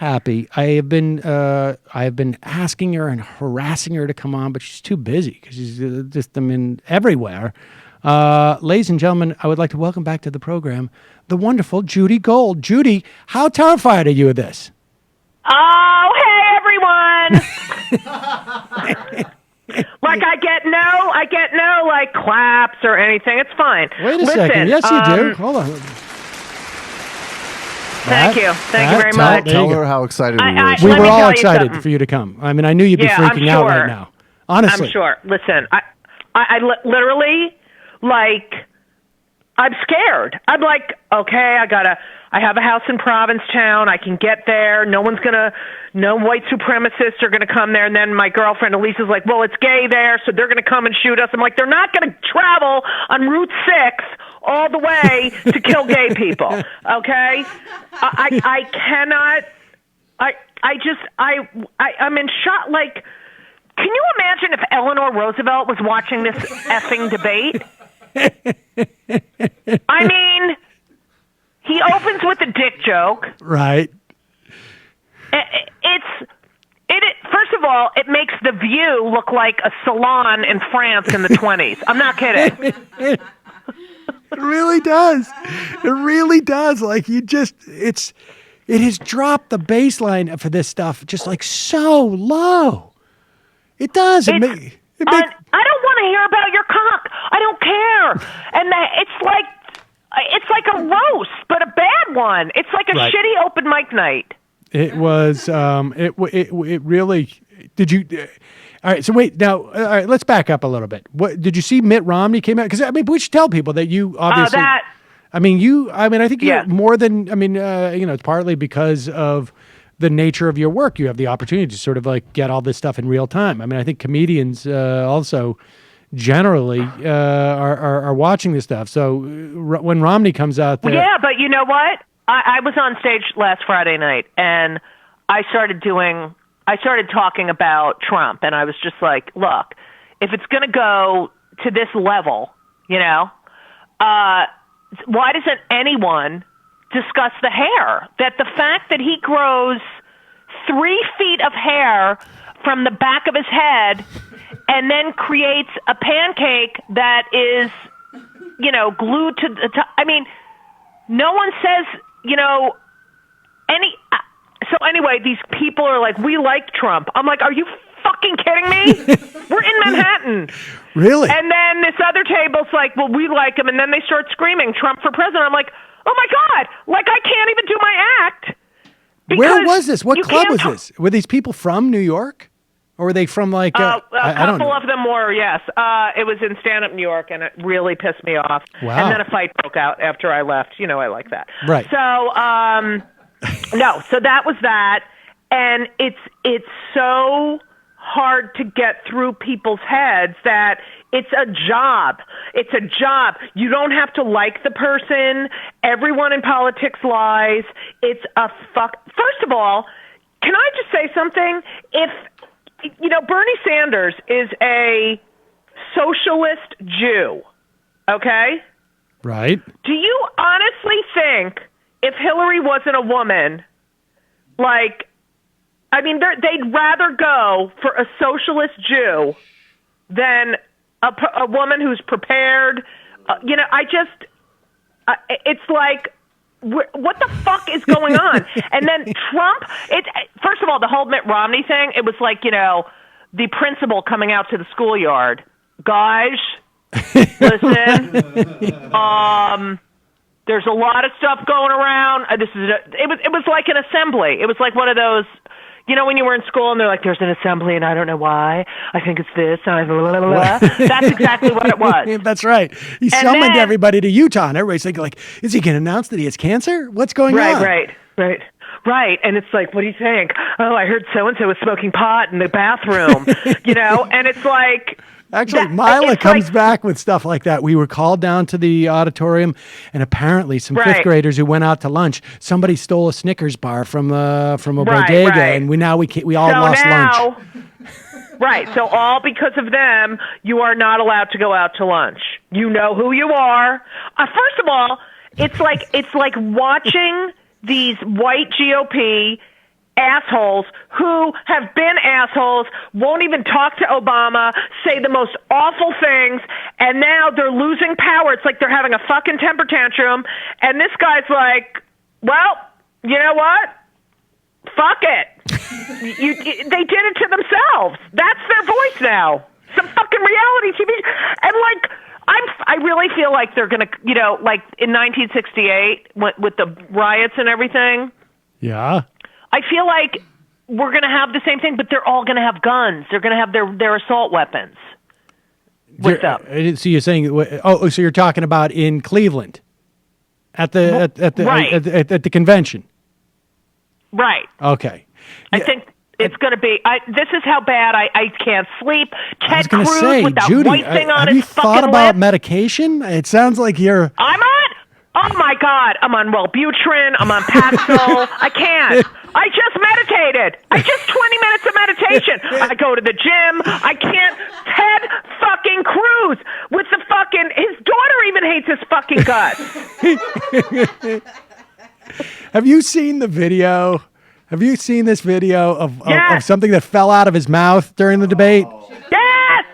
happy. I have been asking her and harassing her to come on, but she's too busy because she's everywhere. Ladies and gentlemen, I would like to welcome back to the program the wonderful Judy Gold. Judy, how terrified are you of this? Oh, hey everyone! Like I get no like claps or anything. It's fine. Wait a second. Yes, you do. Hold on. Thank you very much. Tell her how excited we were. We were all excited for you to come. I mean, I knew you'd be freaking out right now. Honestly, I'm sure. Listen, I literally, like, I'm scared. I'm like, okay, I have a house in Provincetown. I can get there. No white supremacists are going to come there. And then my girlfriend Elisa's like, well, it's gay there, so they're going to come and shoot us. I'm like, they're not going to travel on Route 6 all the way to kill gay people. Okay? I cannot, I'm in shock. Like, can you imagine if Eleanor Roosevelt was watching this effing debate? I mean, he opens with a dick joke. Right. First of all, it makes The View look like a salon in France in the 20s. I'm not kidding. It really does. It really does. Like, it has dropped the baseline for this stuff just like so low. It does. I don't want to hear about your cock. I don't care. And it's like a roast, but a bad one. It's like a shitty open mic night. It was. It really. Did you? All right. So wait. Now, all right. Let's back up a little bit. What did you see? Mitt Romney came out because I mean, we should tell people that you obviously. I think you're more than. I mean, it's partly because of the nature of your work. You have the opportunity to sort of like get all this stuff in real time. I mean, I think comedians also generally are watching this stuff. So when Romney comes out there, yeah, but you know what? I was on stage last Friday night, and I started talking about Trump, and I was just like, look, if it's going to go to this level, why doesn't anyone discuss the hair? That the fact that he grows 3 feet of hair from the back of his head and then creates a pancake that is, glued to the top. I mean, no one says, so anyway, these people are like, we like Trump. I'm like, are you fucking kidding me? We're in Manhattan. Really? And then this other table's like, well, we like him. And then they start screaming, Trump for president. I'm like, oh my God, like I can't even do my act. Where was this? What club was this? Were these people from New York? Or were they from like... a couple of them were, yes. It was in stand-up New York, and it really pissed me off. Wow. And then a fight broke out after I left. I like that. Right. So, no, so that was that. And it's so hard to get through people's heads that it's a job. It's a job. You don't have to like the person. Everyone in politics lies. It's a First of all, can I just say something? If... Bernie Sanders is a socialist Jew, okay? Right. Do you honestly think if Hillary wasn't a woman, they'd rather go for a socialist Jew than a woman who's prepared? It's like, what the fuck is going on? And then Trump, first of all, the whole Mitt Romney thing, it was like, the principal coming out to the schoolyard. Guys, listen, there's a lot of stuff going around. It was like an assembly. It was like one of those, when you were in school and they're like, there's an assembly and I don't know why. I think it's this. And blah, blah, blah. That's exactly what it was. That's right. He summoned everybody to Utah and everybody's thinking like, is he going to announce that he has cancer? What's going on? Right. And it's like, what do you think? Oh, I heard so-and-so was smoking pot in the bathroom, and it's like... Actually, Mila comes back with stuff like that. We were called down to the auditorium, and apparently some fifth graders who went out to lunch, somebody stole a Snickers bar from a bodega, and we all lost lunch. Right. So all because of them, you are not allowed to go out to lunch. You know who you are. First of all, it's like watching these white GOP assholes who have been assholes, won't even talk to Obama, say the most awful things, and now they're losing power. It's like they're having a fucking temper tantrum, and this guy's like, well, you know what? Fuck it. They did it to themselves. That's their voice now. Some fucking reality TV. And like, I really feel like they're going to, you know, like in 1968 with the riots and everything. Yeah. I feel like we're going to have the same thing, but they're all going to have guns. They're going to have their assault weapons with them. So you're saying, so you're talking about in Cleveland at the convention. Right. Okay. I think it's going to be. This is how bad I can't sleep. Ted Cruz with that Judy, white thing on his fucking lip. Have you thought about lip. medication? It sounds like you're. I'm on. Oh my God! I'm on Wellbutrin. I'm on Paxil. I can't. I just meditated. 20 minutes of meditation. I go to the gym. I can't. Ted fucking Cruz with the fucking. His daughter even hates his fucking guts. Have you seen the video? Have you seen this video of something that fell out of his mouth during the debate? Yes!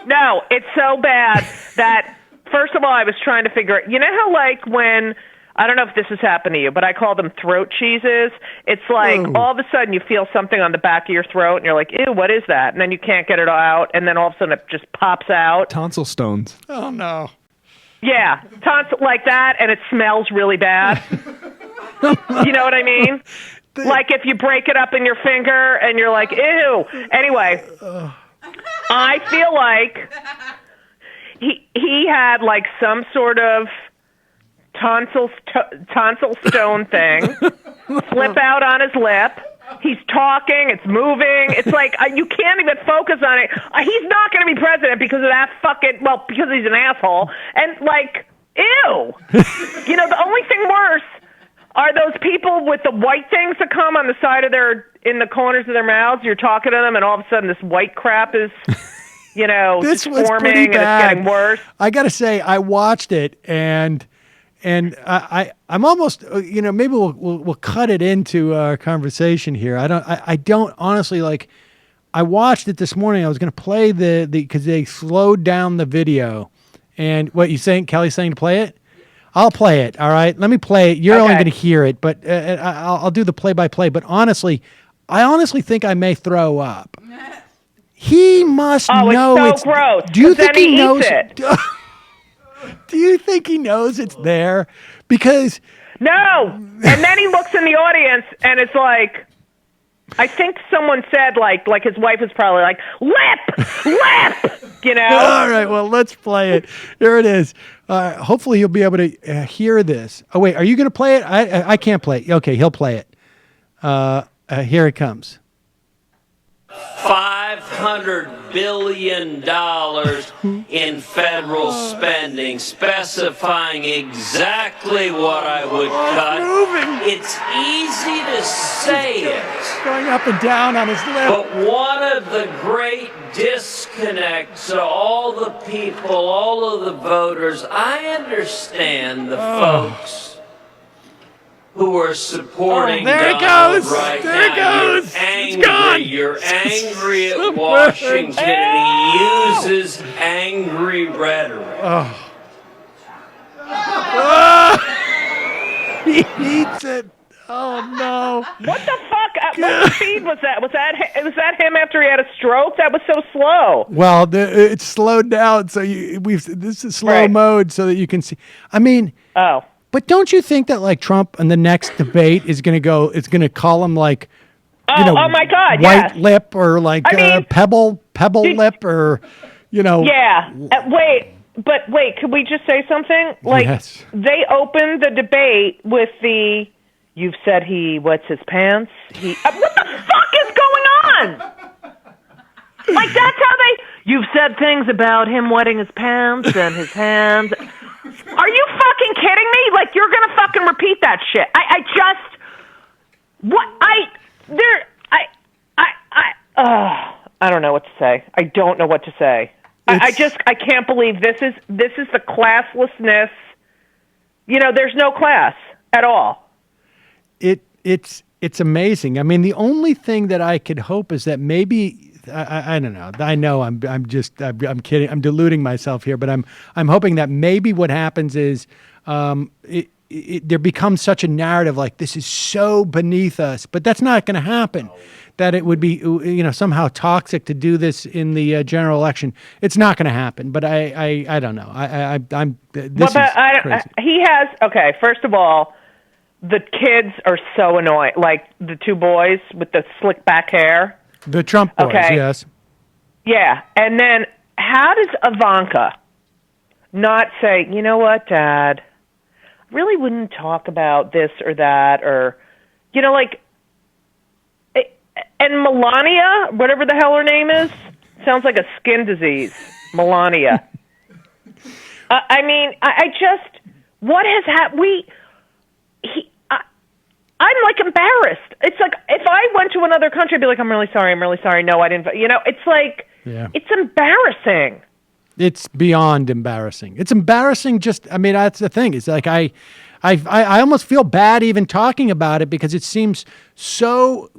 No, it's so bad that, first of all, I was trying to figure out, you know how like when, I don't know if this has happened to you, but I call them throat cheeses. It's like all of a sudden you feel something on the back of your throat and you're like, ew, what is that? And then you can't get it out. And then all of a sudden it just pops out. Tonsil stones. Oh, no. Yeah, tonsil like that, and it smells really bad. You know what I mean? Like if you break it up in your finger and you're like, ew. Anyway, I feel like he had like some sort of tonsil stone thing slip out on his lip. He's talking, it's moving. It's like you can't even focus on it. He's not going to be president because of that fucking, well, because he's an asshole. And like, ew. You know, the only thing worse are those people with the white things that come on the side of in the corners of their mouths. You're talking to them and all of a sudden this white crap is, you know, this was forming pretty and bad. it's getting worse. I got to say, I watched it and I'm almost, you know, maybe we'll cut it into our conversation here. I don't honestly like. I watched it this morning. I was going to play because they slowed down the video. And what you saying? Kelly's saying to play it. I'll play it. All right, let me play it. You're only going to hear it, but I'll do the play-by-play. But honestly, I honestly think I may throw up. He must know it's so gross. Do you think he knows it? Do you think he knows it's there? Because no. And then he looks in the audience and it's like, I think someone said like his wife is probably like, lip, you know? All right, well, let's play it. Here it is. Hopefully you'll be able to hear this. Oh, wait, are you going to play it? I can't play it. Okay, he'll play it. Here it comes. $500 billion in federal spending, specifying exactly what I would cut. Moving. It's easy to say it. Going up and down on his lip. But one of the great disconnects to all the people, all of the voters, I understand the folks who are supporting there it Donald goes. right there now. it goes. Angry. It's gone. You're angry at Washington, and he uses angry rhetoric. He eats it. Oh no! What the fuck? What speed was that? Was that him after he had a stroke? That was so slow. Well, it's slowed down, so this is slow mode, so that you can see. I mean, but don't you think that like Trump in the next debate is going to go? It's going to call him like, oh my God, white lip or like pebble lip or, you know. Yeah. Wait, could we just say something? Like they opened the debate with the. You've said he wets his pants. What the fuck is going on? Like that's how you've said things about him wetting his pants and his hands. Are you fucking kidding me? Like you're gonna fucking repeat that shit. I don't know what to say. I don't know what to say. I can't believe this is the classlessness. You know, there's no class at all. It's amazing. I mean, the only thing that I could hope is that maybe I don't know. I know I'm kidding. I'm deluding myself here, but I'm hoping that maybe what happens is there becomes such a narrative like this is so beneath us, but that's not going to happen. That it would be somehow toxic to do this in the general election. It's not going to happen. But I don't know. This is crazy. He has first of all, the kids are so annoying. Like the two boys with the slick back hair. The Trump boys, yes. Yeah, and then how does Ivanka not say, you know what, Dad, I really wouldn't talk about this or that, or, and Melania, whatever the hell her name is, sounds like a skin disease, Melania. What has happened? I'm like embarrassed. It's like if I went to another country, I'd be like, I'm really sorry. No, I didn't. It's like, It's embarrassing. It's beyond embarrassing. It's embarrassing. That's the thing. It's like I almost feel bad even talking about it because it seems so.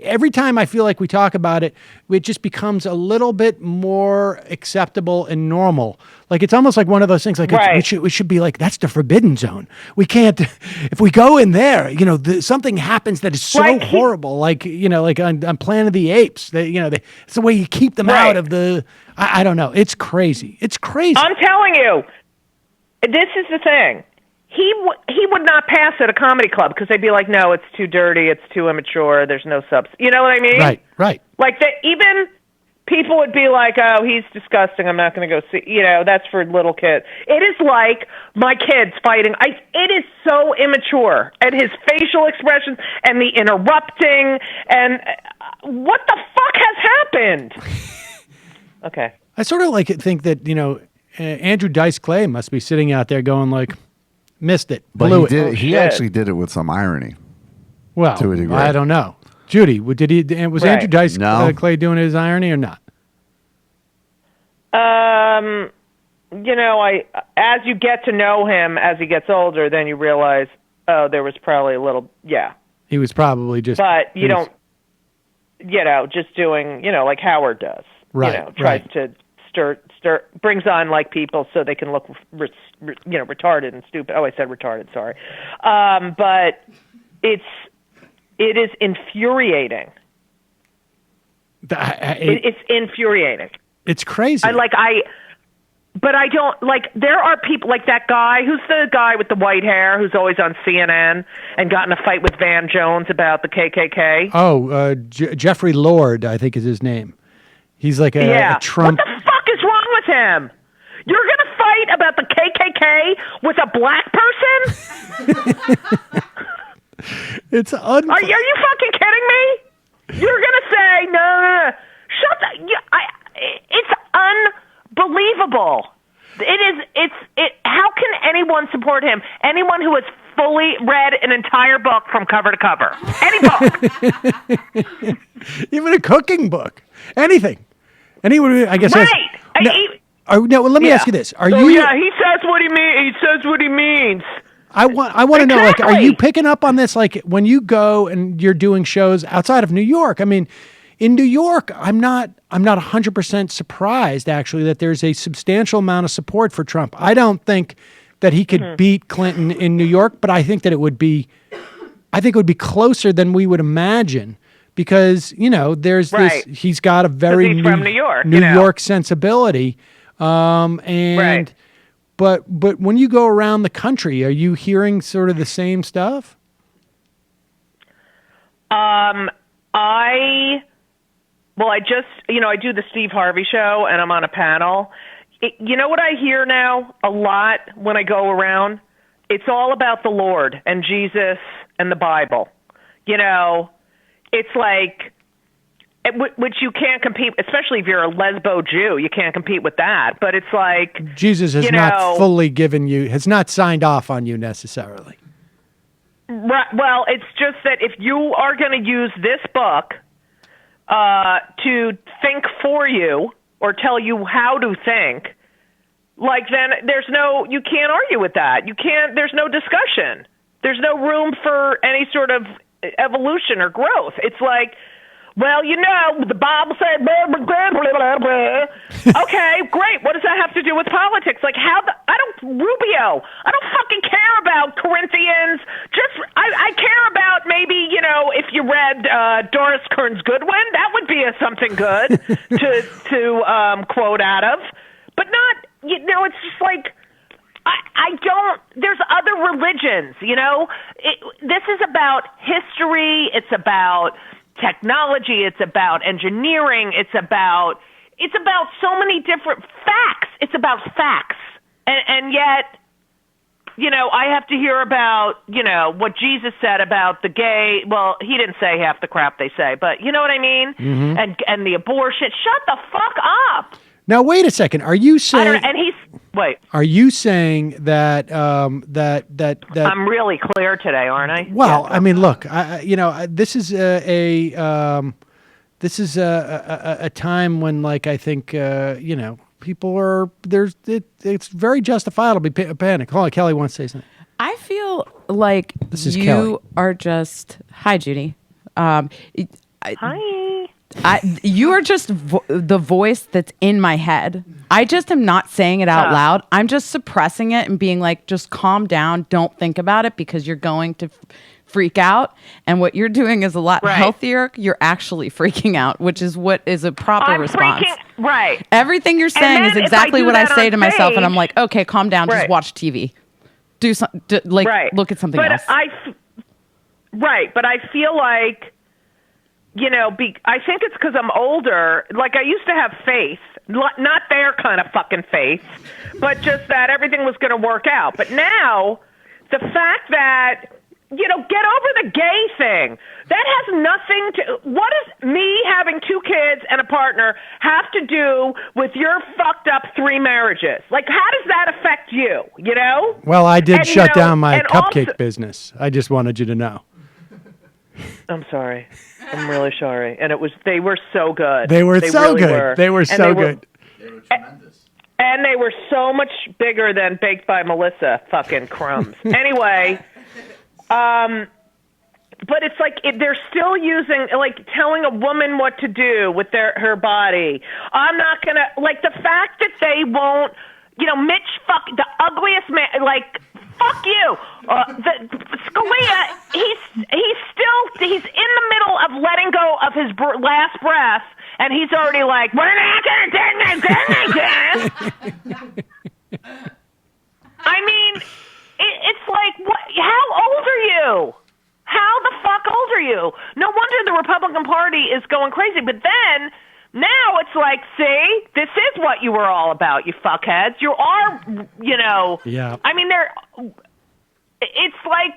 Every time I feel like we talk about it, it just becomes a little bit more acceptable and normal. Like it's almost like one of those things. Like it should be like that's the forbidden zone. We can't. If we go in there, something happens that is so horrible. Like on Planet of the Apes. It's the way you keep them out of the. I don't know. It's crazy. It's crazy. I'm telling you, this is the thing. He would not pass at a comedy club because they'd be like, no, it's too dirty, it's too immature, there's no subs. You know what I mean? Right. Like even people would be like, oh, he's disgusting, I'm not going to go see. That's for little kids. It is like my kids fighting. It is so immature, and his facial expressions and the interrupting and what the fuck has happened? Okay. I sort of think that Andrew Dice Clay must be sitting out there going like. Missed it. But he actually did it with some irony. Well, to a degree. I don't know. Judy, did he? Was Andrew Dice Clay doing his irony or not? As you get to know him as he gets older, then you realize, oh, there was probably a little, He was probably just. But you don't, just doing, like Howard does. Right. Tries to brings on like people so they can look retarded and stupid. Oh, I said retarded, sorry. But it is infuriating. It's infuriating. It's crazy. But I don't there are people like that guy, who's the guy with the white hair who's always on CNN and got in a fight with Van Jones about the KKK. Oh, Jeffrey Lord, I think is his name. He's like a Trump. What the fuck is wrong with him? You're going to fight about the KKK with a black person? Are you fucking kidding me? You're going to say, no. Shut the... it's unbelievable. How can anyone support him? Anyone who has fully read an entire book from cover to cover. Any book. Even a cooking book. Anything. Anyone, I guess. Right. Let me ask you this: he says what he means. He says what he means. I want to know, like, are you picking up on this? Like, when you go and you're doing shows outside of New York. I mean, in New York, I'm not 100% surprised actually that there's a substantial amount of support for Trump. I don't think that he could beat Clinton in New York, but I think that it would be closer than we would imagine. Because, there's this, he's got a very from New York, New York sensibility. But when you go around the country, are you hearing sort of the same stuff? I just, I do the Steve Harvey show and I'm on a panel. You know what I hear now a lot when I go around? It's all about the Lord and Jesus and the Bible. It's like, which you can't compete, especially if you're a lesbo Jew, you can't compete with that. But it's like... Jesus has not fully has not signed off on you necessarily. Right. Well, it's just that if you are going to use this book to think for you or tell you how to think, then you can't argue with that. There's no discussion. There's no room for any sort of evolution or growth. It's like, well, you know, the Bible said blah, blah, blah, blah, blah, blah. Okay, great. What does that have to do with politics? Like, Rubio, I don't fucking care about Corinthians. I care about maybe, you know, if you read Doris Kearns Goodwin, that would be something good to quote out of. But not, you know, it's just like, I don't, there's other religions, you know. This is about history. It's about technology, it's about engineering, it's about so many different facts. It's about facts. And yet, you know, I have to hear about, you know, what Jesus said about the gay. Well, he didn't say half the crap they say, but you know what I mean? Mm-hmm. And the abortion. Shut the fuck up. Now, wait a second. Are you saying? Wait. Are you saying that that I'm really clear today, aren't I? Well, yeah. I mean, look, this is a time when, like, I think you know, people are it's very justifiable to be panic. Hold on, Kelly wants to say something. I feel like you are just hi, Judy. Hi. You are just the voice that's in my head. I just am not saying it out loud. I'm just suppressing it and being like, just calm down. Don't think about it because you're going to freak out. And what you're doing is a lot healthier. You're actually freaking out, which is what is a proper response. Right. Everything you're saying is exactly what I say to myself. And I'm like, okay, calm down. Just watch TV. Do something. Look at something else. But I feel like, you know, I think it's because I'm older. Like, I used to have faith, not their kind of fucking faith, but just that everything was going to work out. But now, the fact that, you know, get over the gay thing, that has nothing to, what does me having 2 kids and a partner have to do with your fucked up 3 marriages? Like, how does that affect you, you know? Well, I did shut down my cupcake business. I just wanted you to know. I'm sorry. I'm really sorry. And they were so good. They were so good. They were so good. They were tremendous. And they were so much bigger than Baked by Melissa fucking crumbs. Anyway, but it's like they're still using, like, telling a woman what to do with her body. I'm not going to, like, the fact that they won't, you know, Mitch, the ugliest man, like, fuck you. Scalia, he's in the middle of letting go of his last breath, and he's already like, we're not going to take this again. I mean, it's like, what? How old are you? How the fuck old are you? No wonder the Republican Party is going crazy. But then, now it's like, see, this is what you were all about, you fuckheads. You are, you know. Yeah. I mean, it's like,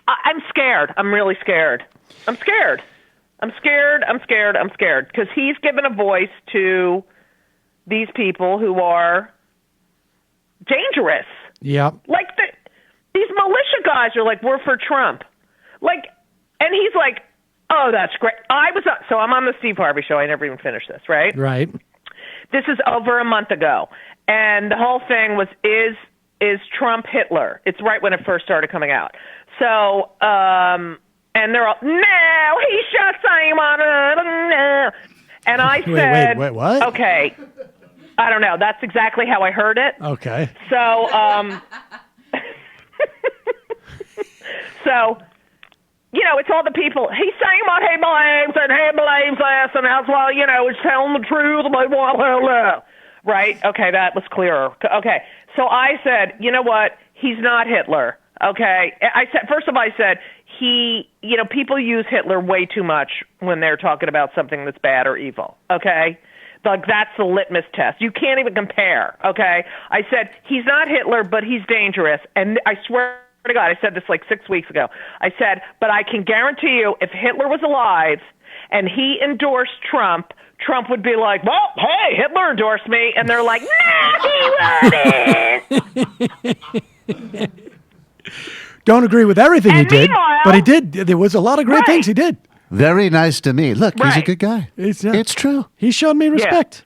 I'm scared. I'm really scared. I'm scared. Because he's given a voice to these people who are dangerous. Yeah. Like, these militia guys are like, we're for Trump. Like, and he's like, oh, that's great. So I'm on the Steve Harvey show. I never even finished this, right? Right. This is over a month ago. And the whole thing was, is Trump Hitler? It's right when it first started coming out. So, and they're all, no, he shot Simon. No. And I said, wait, what? Okay. I don't know. That's exactly how I heard it. Okay. So, so, you know, it's all the people. He's saying what he believes, and he believes this, and that's why, you know, he's telling the truth. Right? Okay, that was clearer. Okay, so I said, you know what? He's not Hitler. Okay, first of all, I said you know, people use Hitler way too much when they're talking about something that's bad or evil. Okay, like that's the litmus test. You can't even compare. Okay, I said he's not Hitler, but he's dangerous, and I swear to God, I said this like 6 weeks ago. I said, but I can guarantee you, if Hitler was alive and he endorsed Trump, Trump would be like, well, hey, Hitler endorsed me. And they're like, no, he wouldn't. Don't agree with everything he did, but he did. There was a lot of great things he did. Very nice to me. Look, he's a good guy. It's true. He showed me respect.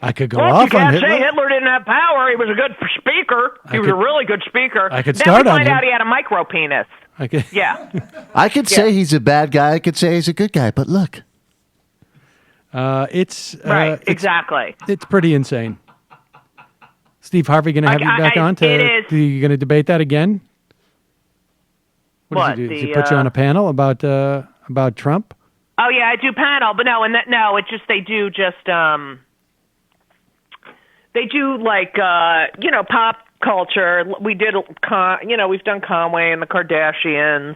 I could go Look, off you on can't Hitler. say Hitler didn't have power. He was a good speaker. He was a really good speaker. I could then start we on find him. out he had a micro penis. I could, Yeah. I could say he's a bad guy. I could say he's a good guy. But look. it's Right, exactly. It's pretty insane. Steve Harvey going to have you back on? It is. Are you going to debate that again? What does he do? Does he put you on a panel about Trump? Oh yeah, I do panel, but no, it's just they do like pop culture. We did we've done Conway and the Kardashians,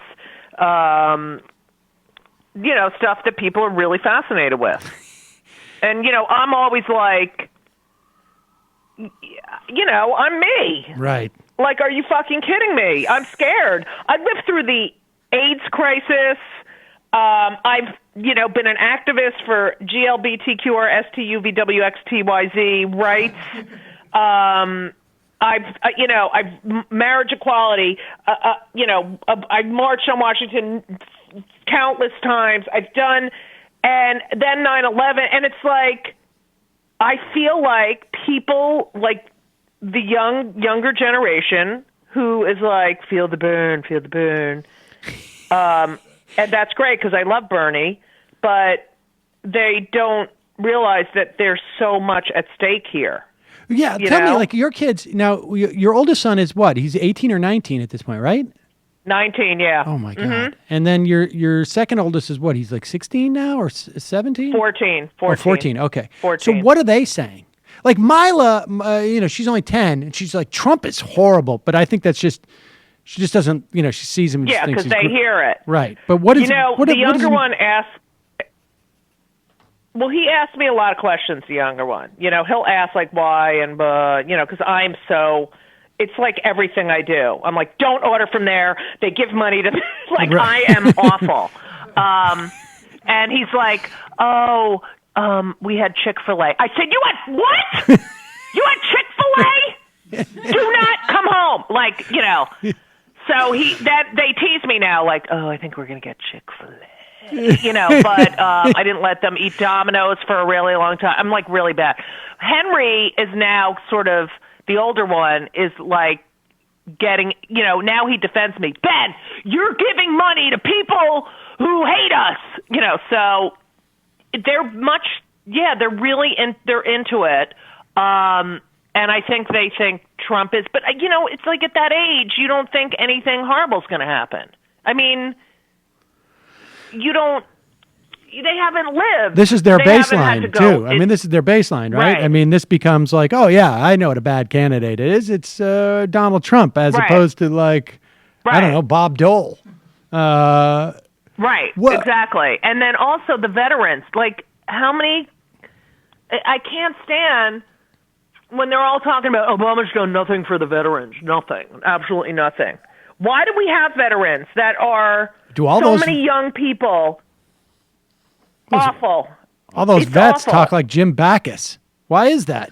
stuff that people are really fascinated with. And I'm always like, I'm me. Right. Like, are you fucking kidding me? I'm scared. I lived through the AIDS crisis. I've, been an activist for GLBTQ or STUVWXTYZ rights. I've marriage equality. I've marched on Washington countless times. I've done, and then 9/11, and it's like, I feel like people like the younger generation who is like, feel the burn. And that's great because I love Bernie, but they don't realize that there's so much at stake here. Yeah, tell me, like your kids, now your oldest son is what? He's 18 or 19 at this point, right? 19, yeah. Oh my God. And then your second oldest is what? He's like 16 now or 17? 14. Oh, 14, okay. 14. So what are they saying? Like Mila, she's only 10, and she's like, Trump is horrible, but I think that's just, she just doesn't, she sees him. Yeah, because they hear it. Right. But what is, the younger one asked, well, he asked me a lot of questions, the younger one. He'll ask like why and, because I'm so, it's like everything I do. I'm like, don't order from there. They give money to, like, right. I am awful. And he's like, we had Chick-fil-A. I said, you had what? You had Chick-fil-A? Do not come home. Like, So they tease me now, like, I think we're going to get Chick-fil-A. But I didn't let them eat Domino's for a really long time. I'm like really bad. Henry is now sort of, the older one is like getting, now he defends me. Ben, you're giving money to people who hate us. So they're really they're into it. And I think they think Trump is, but it's like at that age, you don't think anything horrible is going to happen. I mean, they haven't lived. This is their baseline too. I mean, this is their baseline, right? I mean, this becomes like, oh yeah, I know what a bad candidate is. It's Donald Trump as opposed to like, I don't know, Bob Dole. Right, exactly. And then also the veterans, like how many, I can't stand when they're all talking about Obama's done nothing for the veterans. Nothing. Absolutely nothing. Why do we have veterans that are many young people? Awful. All those vets talk like Jim Backus. Why is that?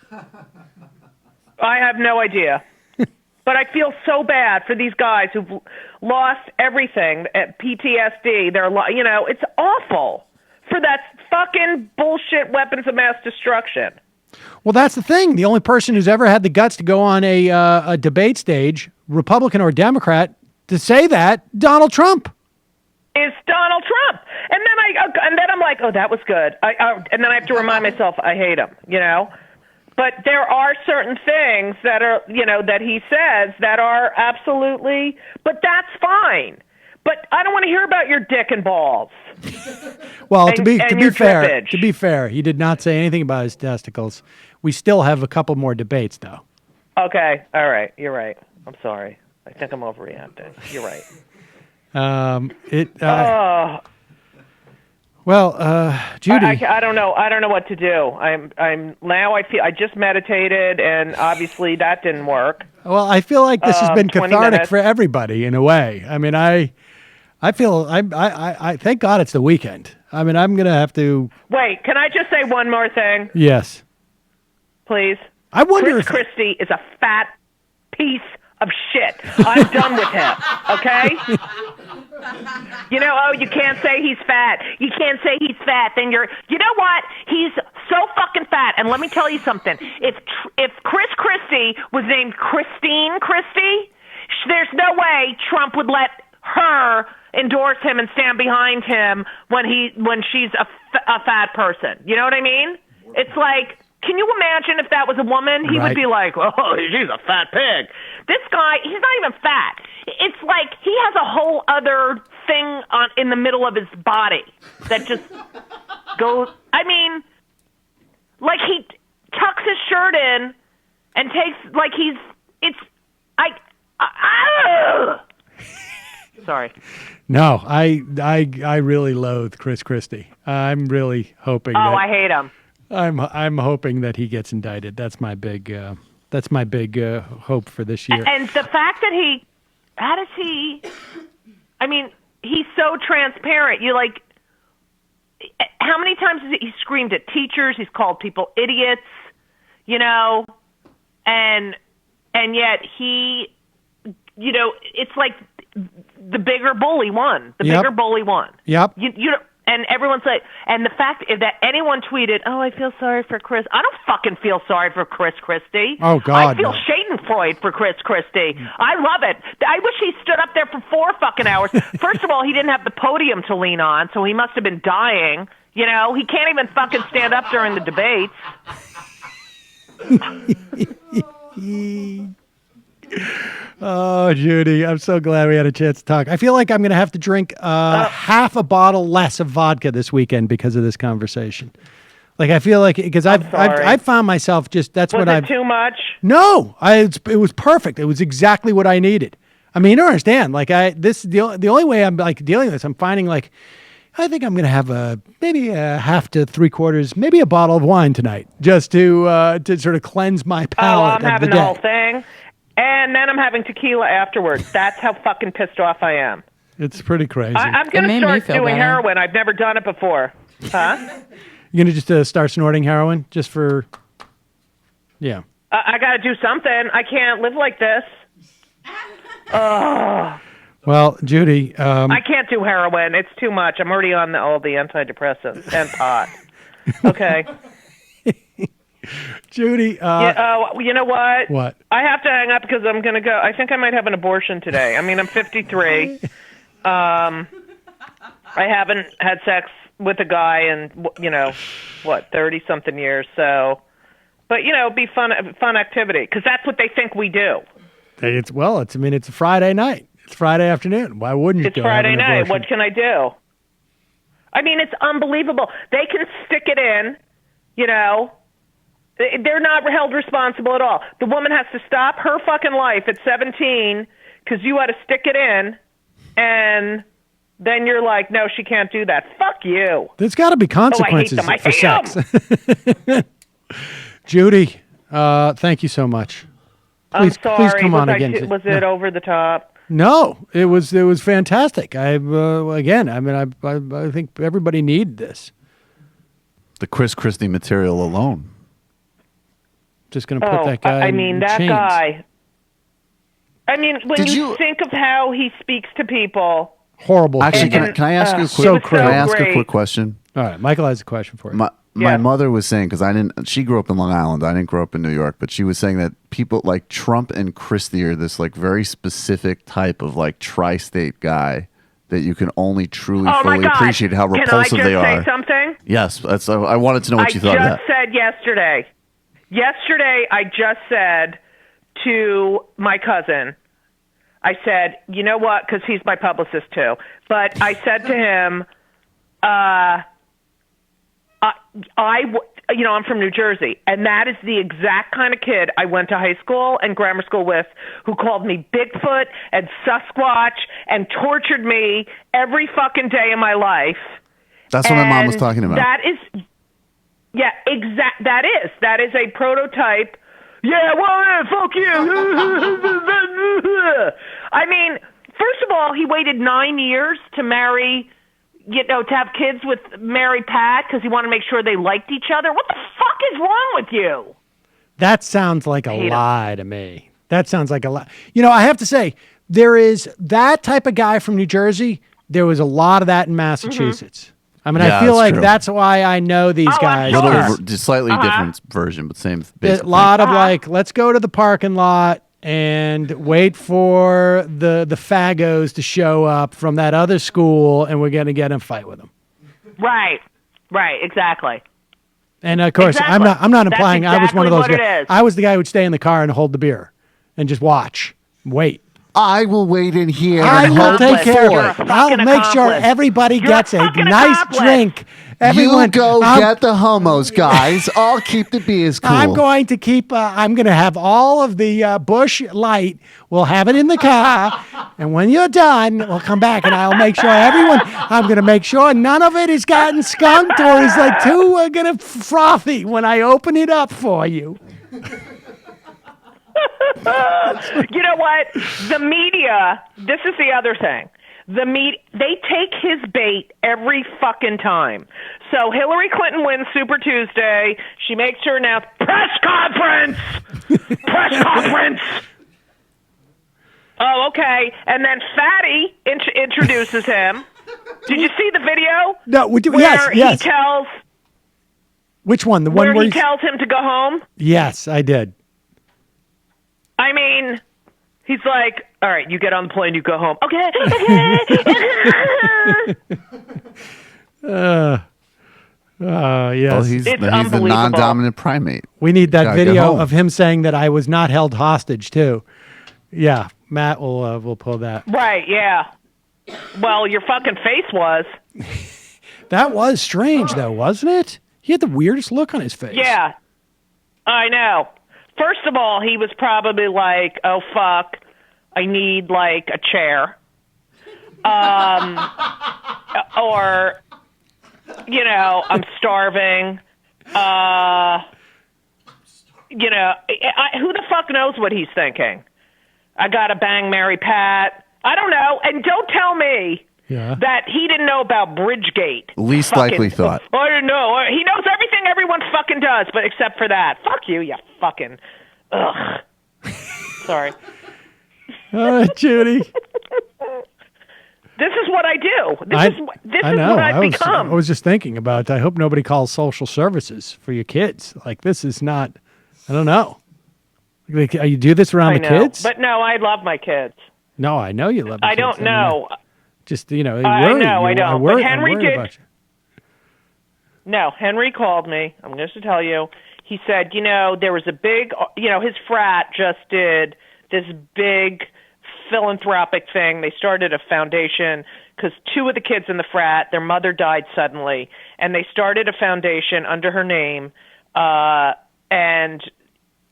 I have no idea. But I feel so bad for these guys who've lost everything at PTSD. It's awful for that fucking bullshit weapons of mass destruction. Well, that's the thing. The only person who's ever had the guts to go on a debate stage, Republican or Democrat, to say that, Donald Trump. Is Donald Trump. And then I'm like, oh, that was good. And then I have to remind myself I hate him, But there are certain things that are, that he says that are absolutely, but that's fine. But I don't want to hear about your dick and balls. Well, to be fair, he did not say anything about his testicles. We still have a couple more debates, though. Okay, all right, you're right. I'm sorry. I think I'm overreacting. You're right. Judy, I don't know. I don't know what to do. I'm now. I just meditated, and obviously that didn't work. Well, I feel like this has been cathartic for everybody in a way. I mean, I feel I thank God it's the weekend. I mean, I'm gonna have to wait. Can I just say one more thing? Yes, please. I wonder if Christie is a fat piece of shit. I'm done with him. Okay. You can't say he's fat. You can't say he's fat. Then you know what? He's so fucking fat. And let me tell you something. If Chris Christie was named Christine Christie, there's no way Trump would let her endorse him and stand behind him when she's a fat person. You know what I mean? It's like, can you imagine if that was a woman? He would be like, oh, she's a fat pig. This guy, he's not even fat. It's like he has a whole other thing in the middle of his body that just goes. I mean, like he tucks his shirt in and takes Sorry. No, I really loathe Chris Christie. I'm really hoping. I hate him. I'm hoping that he gets indicted. That's my big hope for this year. And the fact that I mean, he's so transparent. You like, how many times has he screamed at teachers? He's called people idiots, you know, and yet he, you know, it's like the bigger bully won. The bigger bully won. Yep. You know, and everyone's like, and the fact that anyone tweeted, "Oh, I feel sorry for Chris." I don't fucking feel sorry for Chris Christie. Oh God, I feel Schadenfreude for Chris Christie. I love it. I wish he stood up there for 4 fucking hours. First of all, he didn't have the podium to lean on, so he must have been dying. You know, he can't even fucking stand up during the debates. Oh, Judy, I'm so glad we had a chance to talk. I feel like I'm going to have to drink half a bottle less of vodka this weekend because of this conversation. Like, I feel like, because I've found myself just, that's what I've... Was it too much? No, it was perfect. It was exactly what I needed. I mean, you don't understand. Like, the only way I'm like dealing with this, I'm finding like, I think I'm going to have maybe a half to 3/4, maybe a bottle of wine tonight, just to sort of cleanse my palate. I'm having the whole thing. And then I'm having tequila afterwards. That's how fucking pissed off I am. It's pretty crazy. I'm going to start doing heroin. I've never done it before. Huh? You're going to just start snorting heroin just for... Yeah. I got to do something. I can't live like this. Oh. Well, Judy... I can't do heroin. It's too much. I'm already on all the antidepressants and pot. Okay. Judy, you know what? What? I have to hang up because I'm going to go. I think I might have an abortion today. I mean, I'm 53. I haven't had sex with a guy in, 30-something years. So, but, be fun activity because that's what they think we do. It's a Friday night. It's Friday afternoon. Why wouldn't you It's Friday night. What can I do? I mean, it's unbelievable. They can stick it in, They're not held responsible at all. The woman has to stop her fucking life at 17 because you had to stick it in, and then you're like, no, she can't do that. Fuck you. There's got to be consequences for sex. Judy, thank you so much. Please come on again. Was it over the top? No, it was fantastic. I think everybody needed this. The Chris Christie material alone. Just going to put that guy in that chains. guy. I mean, when you think of how he speaks to people. Horrible. Actually, can I ask you a quick question? All right, Michael has a question for you. My mother was saying, because she grew up in Long Island. I didn't grow up in New York, but she was saying that people like Trump and Christie are this like very specific type of like tri-state guy that you can only truly fully appreciate how repulsive they are. Can I just say something? Yes, I wanted to know what you thought of that. I just said yesterday. Yesterday, I just said to my cousin, I said, you know what, because he's my publicist too, but I said to him, I'm from New Jersey, and that is the exact kind of kid I went to high school and grammar school with who called me Bigfoot and Sasquatch and tortured me every fucking day of my life. That's what my mom was talking about. That is... Yeah, that is a prototype. Yeah, well, fuck you. I mean, first of all, he waited 9 years to marry, to have kids with Mary Pat because he wanted to make sure they liked each other. What the fuck is wrong with you? That sounds like a lie to me. That sounds like a lie. I have to say, there is that type of guy from New Jersey. There was a lot of that in Massachusetts. I mean, Yeah, I feel that's like true. that's why I know these guys. sure. Just slightly different version, but same. A basic lot of like, let's go to the parking lot and wait for the fagos to show up from that other school, and we're gonna get in a fight with them. Right, exactly. And of course, Exactly. I'm not implying That's I was one of those exactly what guys. it is. I was the guy who'd stay in the car and hold the beer and just watch, wait. I will wait in here. I and will hold take the care You're of a it. I'll fucking make sure accomplice. everybody You're a gets a fucking nice accomplice. drink. Everyone, You go I'm- get the homos, guys. I'll keep the beers cool. I'm going to keep. I'm going to have all of the Bush Light. We'll have it in the car, and when you're done, we'll come back, and I'll make sure everyone. I'm going to make sure none of it has gotten skunked or is like too going to frothy when I open it up for you. You know what? The media, this is the other thing. They take his bait every fucking time. So Hillary Clinton wins Super Tuesday. She makes her announce press conference. Press conference. Oh, okay. And then Fatty introduces him. Did you see the video? No, we do. Where Yes. he tells Which one? The one where where he tells him to go home. Yes, I did. I mean, he's like, all right, you get on the plane, you go home. Okay. Yes. Well, he's It's the unbelievable. non-dominant primate. We need that Gotta get video home. of him saying that I was not held hostage too. Yeah, Matt will pull that. Right, yeah. Well, your fucking face was. That was strange though, wasn't it? He had the weirdest look on his face. Yeah. I know. First of all, he was probably like, oh, fuck, I need, like, a chair. Or, you know, I'm starving. You know, who the fuck knows what he's thinking? I gotta bang Mary Pat. I don't know. And don't tell me that he didn't know about Bridgegate. Least likely thought. I didn't know. He knows everything everyone fucking does, but except for that. Fuck you, you fucking. Ugh. Sorry. Judy. This is what I do. This I is what I've I become. was just thinking about. I hope nobody calls social services for your kids. Like this is not. I don't know. Like, you do this around I the know. kids? But no, I love my kids. No, I know you love. The I kids. don't mean, know. Just I know, I don't. I worry, But Henry I'm worried did. about you. No, Henry called me. I'm just to tell you. He said, you know, there was a big, you know, his frat just did this big philanthropic thing. They started a foundation because 2 of the kids in the frat, their mother died suddenly, and they started a foundation under her name, and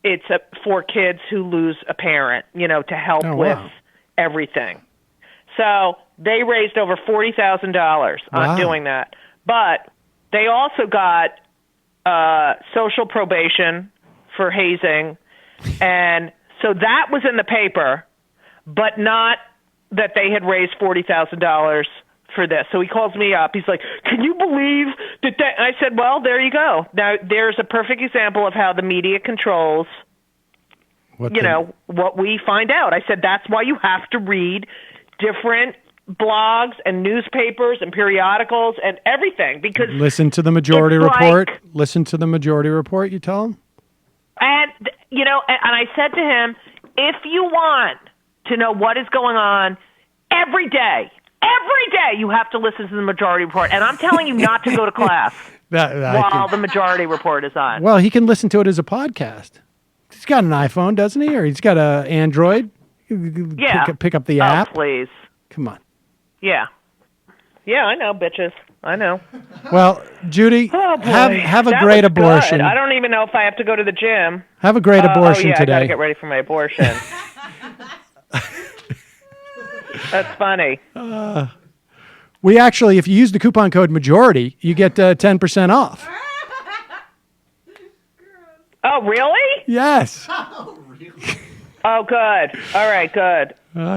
it's for kids who lose a parent, you know, to help with everything. So they raised over $40,000 on doing that. But they also got social probation for hazing. And so that was in the paper, but not that they had raised $40,000 for this. So he calls me up. He's like, can you believe that? I said, well, there you go. Now, there's a perfect example of how the media controls what we find out. I said, that's why you have to read different blogs and newspapers and periodicals and everything, because listen to the Majority Report. Listen to the Majority Report. You tell them. And you know, and I said to him, if you want to know what is going on every day you have to listen to the Majority Report. And I'm telling you not to go to class while the Majority Report is on. Well, he can listen to it as a podcast. He's got an iPhone, doesn't he? Or he's got an Android. Yeah. Pick up the app. Oh, please. Come on. Yeah. Yeah, I know, bitches. I know. Well, Judy, have a great abortion. Good. I don't even know if I have to go to the gym. Have a great abortion today. I gotta today. get ready for my abortion. That's funny. We actually, if you use the coupon code Majority, you get 10% off. Oh, really? Yes. Oh, good. All right, good.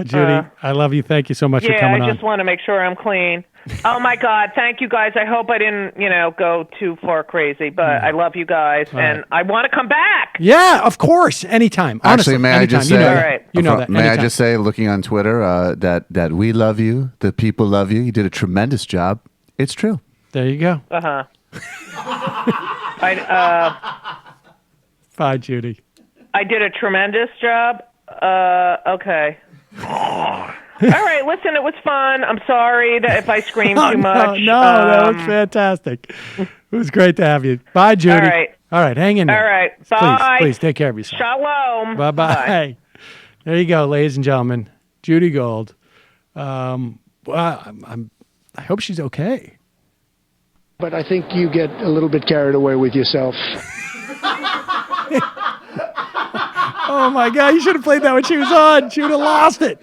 Judy, I love you. Thank you so much for coming on. I just want to make sure I'm clean. Oh, my God. Thank you, guys. I hope I didn't, go too far crazy, but I love you guys, and I want to come back. Yeah, of course. Anytime. Honestly, Actually, may anytime. I just say, you know that. May I Anytime. just say, looking on Twitter, that we love you, the people love you. You did a tremendous job. It's true. There you go. Bye, Judy. I did a tremendous job. Okay. All right, listen, it was fun. I'm sorry that if I screamed too much. No, that was fantastic. It was great to have you. Bye, Judy. All right, hang in there. All right, bye. Please take care of yourself. Shalom. Bye-bye. Bye. There you go, ladies and gentlemen. Judy Gold. Well, I hope she's okay. But I think you get a little bit carried away with yourself. Oh, my God. You should have played that when she was on. She would have lost it.